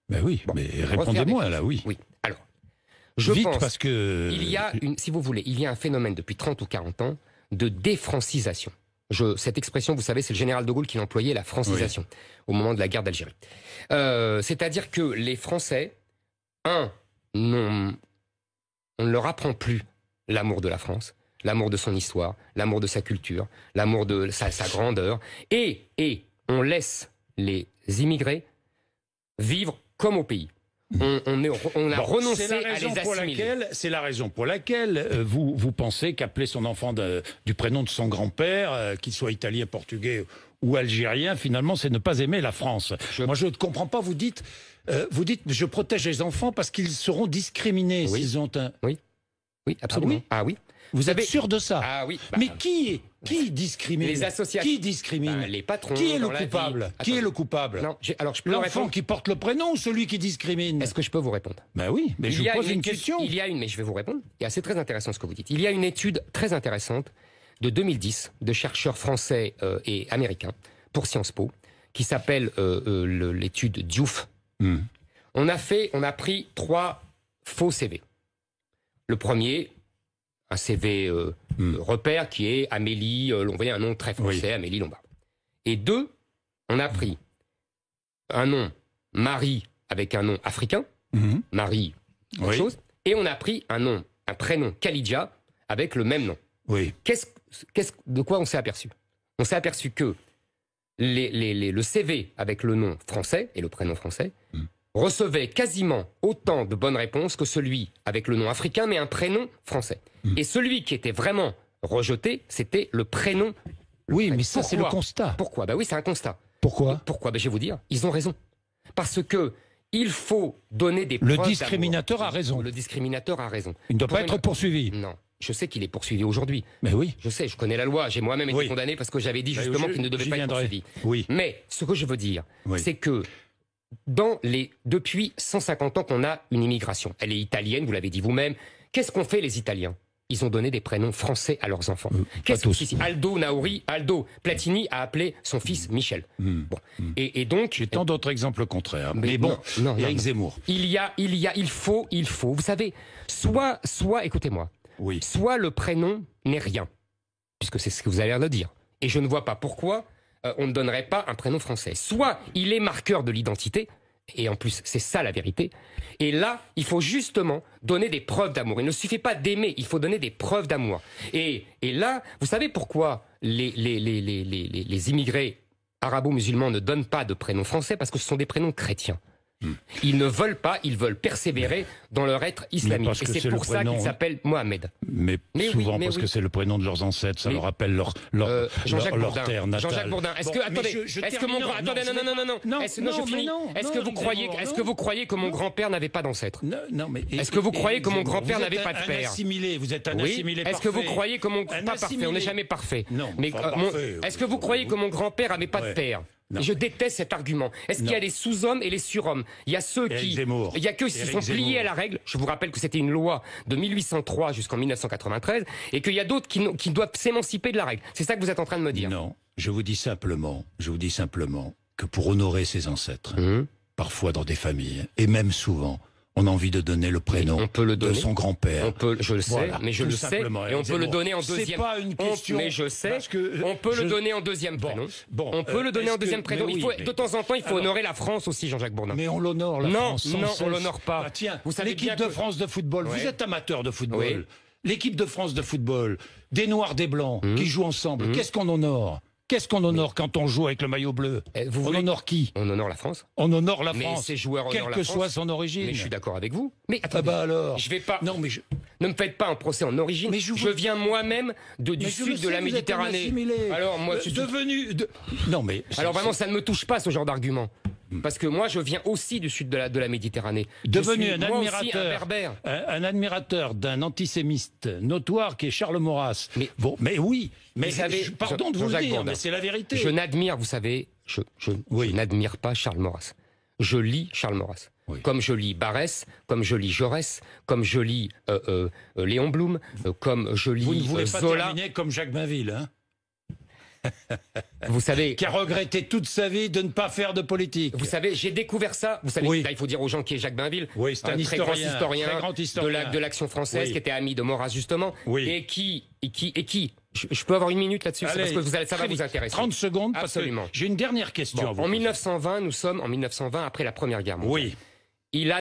Ben oui, Bon, mais répondez-moi là, oui. Oui, alors, je Vite, pense parce que... il y a, si vous voulez, il y a un phénomène depuis 30 ou 40 ans de défrancisation. Cette expression, vous savez, c'est le général de Gaulle qui l'employait, la francisation, au moment de la guerre d'Algérie. C'est-à-dire que les Français, on ne leur apprend plus l'amour de la France, l'amour de son histoire, l'amour de sa culture, l'amour de sa grandeur, et on laisse les immigrés vivre comme au pays. On a renoncé à les assimiler. C'est la raison pour laquelle vous pensez qu'appeler son enfant du prénom de son grand-père, qu'il soit italien, portugais ou algérien, finalement, c'est ne pas aimer la France. Moi, je ne comprends pas. Vous dites, je protège les enfants parce qu'ils seront discriminés s'ils ont un... Oui, absolument. Ah oui, vous êtes sûr de ça? Ah oui. Mais qui discrimine? Les associations. Qui discrimine? Les patrons. Qui est le coupable? Qui est le coupable? Non, alors je peux l'enfant qui porte le prénom ou celui qui discrimine? Est-ce que je peux vous répondre? Ben oui, mais je vous pose une question. Mais je vais vous répondre. Et c'est très intéressant ce que vous dites. Il y a une étude très intéressante de 2010 de chercheurs français et américains pour Sciences Po qui s'appelle l'étude Diouf. On a pris 3 faux CV. Le premier, un CV repère qui est Amélie, on voyait un nom très français, Amélie Lombard. Et 2, on a pris un nom Marie avec un nom africain, Marie, autre chose, et on a pris un prénom Khalidja avec le même nom. Oui. De quoi on s'est aperçu? On s'est aperçu que le CV avec le nom français et le prénom français recevait quasiment autant de bonnes réponses que celui avec le nom africain mais un prénom français. Et celui qui était vraiment rejeté, c'était le prénom. Oui, mais ça c'est le constat. Pourquoi? Oui, c'est un constat. Pourquoi? Pourquoi? Je vais vous dire, ils ont raison. Parce que il faut donner des preuves. Le discriminateur a raison. Le discriminateur a raison. Il ne doit pas être poursuivi. Non. Je sais qu'il est poursuivi aujourd'hui. Mais oui. Je sais, je connais la loi. J'ai moi-même été condamné parce que j'avais dit justement qu'il ne devait pas être poursuivi. Oui. Mais ce que je veux dire, c'est que depuis 150 ans qu'on a une immigration. Elle est italienne, vous l'avez dit vous-même. Qu'est-ce qu'ont fait les Italiens? Ils ont donné des prénoms français à leurs enfants. Aldo Platini a appelé son fils Michel. Bon. Et donc... J'ai tant d'autres exemples contraires. Mais bon, Éric Zemmour. Il faut, vous savez, soit écoutez-moi, soit le prénom n'est rien, puisque c'est ce que vous avez l'air de dire. Et je ne vois pas pourquoi on ne donnerait pas un prénom français. Soit il est marqueur de l'identité, et en plus c'est ça la vérité, et là il faut justement donner des preuves d'amour. Il ne suffit pas d'aimer, il faut donner des preuves d'amour. Et là, vous savez pourquoi les immigrés arabo-musulmans ne donnent pas de prénom français? Parce que ce sont des prénoms chrétiens. Ils ne veulent pas, ils veulent persévérer dans leur être islamique. Et c'est pour ça qu'ils s'appellent Mohamed. Mais souvent parce que c'est le prénom de leurs ancêtres, ça leur rappelle leur terre natale. Jean-Jacques Bourdin, est-ce que mon grand... Attendez, non. Est-ce que vous croyez que mon grand-père n'avait pas d'ancêtre? Non, mais... Est-ce que vous croyez que mon grand-père n'avait pas de père? Vous êtes un assimilé parfait. Est-ce que vous croyez que mon... Pas parfait, on n'est jamais parfait. Non, mais est-ce que vous croyez que mon grand-père n'avait pas de père? Je déteste cet argument. Est-ce qu'il y a les sous-hommes et les surhommes? Il y a ceux qui... Il y a ceux qui se sont pliés à la règle. Je vous rappelle que c'était une loi de 1803 jusqu'en 1993 et qu'il y a d'autres qui doivent s'émanciper de la règle. C'est ça que vous êtes en train de me dire? Non, je vous dis simplement que pour honorer ses ancêtres, parfois dans des familles, et même souvent, on a envie de donner le prénom de son grand-père. Je le sais, mais je le sais. Et on peut le donner en deuxième. C'est pas une question. Mais je sais. On peut le donner en deuxième prénom. On peut le donner en deuxième prénom. De temps en temps, il faut honorer la France aussi, Jean-Jacques Bourdin. Mais on l'honore, la France. Non, on l'honore pas. Ah, tiens, l'équipe de France de football. Vous êtes amateur de football. L'équipe de France de football, des Noirs, des Blancs, qui jouent ensemble. Qu'est-ce qu'on honore? Qu'est-ce qu'on honore quand on joue avec le maillot bleu? On honore qui? On honore la France. On honore la France. Mais ces joueurs honorent la France. Quelle que soit son origine. Mais je suis d'accord avec vous. Mais attendez, alors. je vais pas. Non, mais ne me faites pas un procès en origine. Mais je viens moi-même du sud de la Méditerranée. Alors moi, je suis devenu. Non, mais. Alors vraiment, ça ne me touche pas ce genre d'argument. Parce que moi, je viens aussi du sud de la Méditerranée. Devenu un admirateur d'un antisémite notoire qui est Charles Maurras. Mais oui, mais pardon de vous le dire, mais c'est la vérité. Je n'admire, vous savez, je n'admire pas Charles Maurras. Je lis Charles Maurras. Comme je lis Barès, comme je lis Jaurès, comme je lis Léon Blum, comme je lis Zola. Vous ne voulez pas terminer comme Jacques Bainville, hein? Vous savez... Qui a regretté toute sa vie de ne pas faire de politique. Vous savez, j'ai découvert ça. Vous savez, là, il faut dire aux gens qui est Jacques Bainville. Oui, c'est un très grand historien de l'Action française, qui était ami de Maurras, justement. Et qui... Je peux avoir une minute là-dessus, parce que ça va vous intéresser. 30 secondes, absolument. J'ai une dernière question à vous En 1920, nous sommes en 1920, après la Première Guerre mondiale. Oui. Il a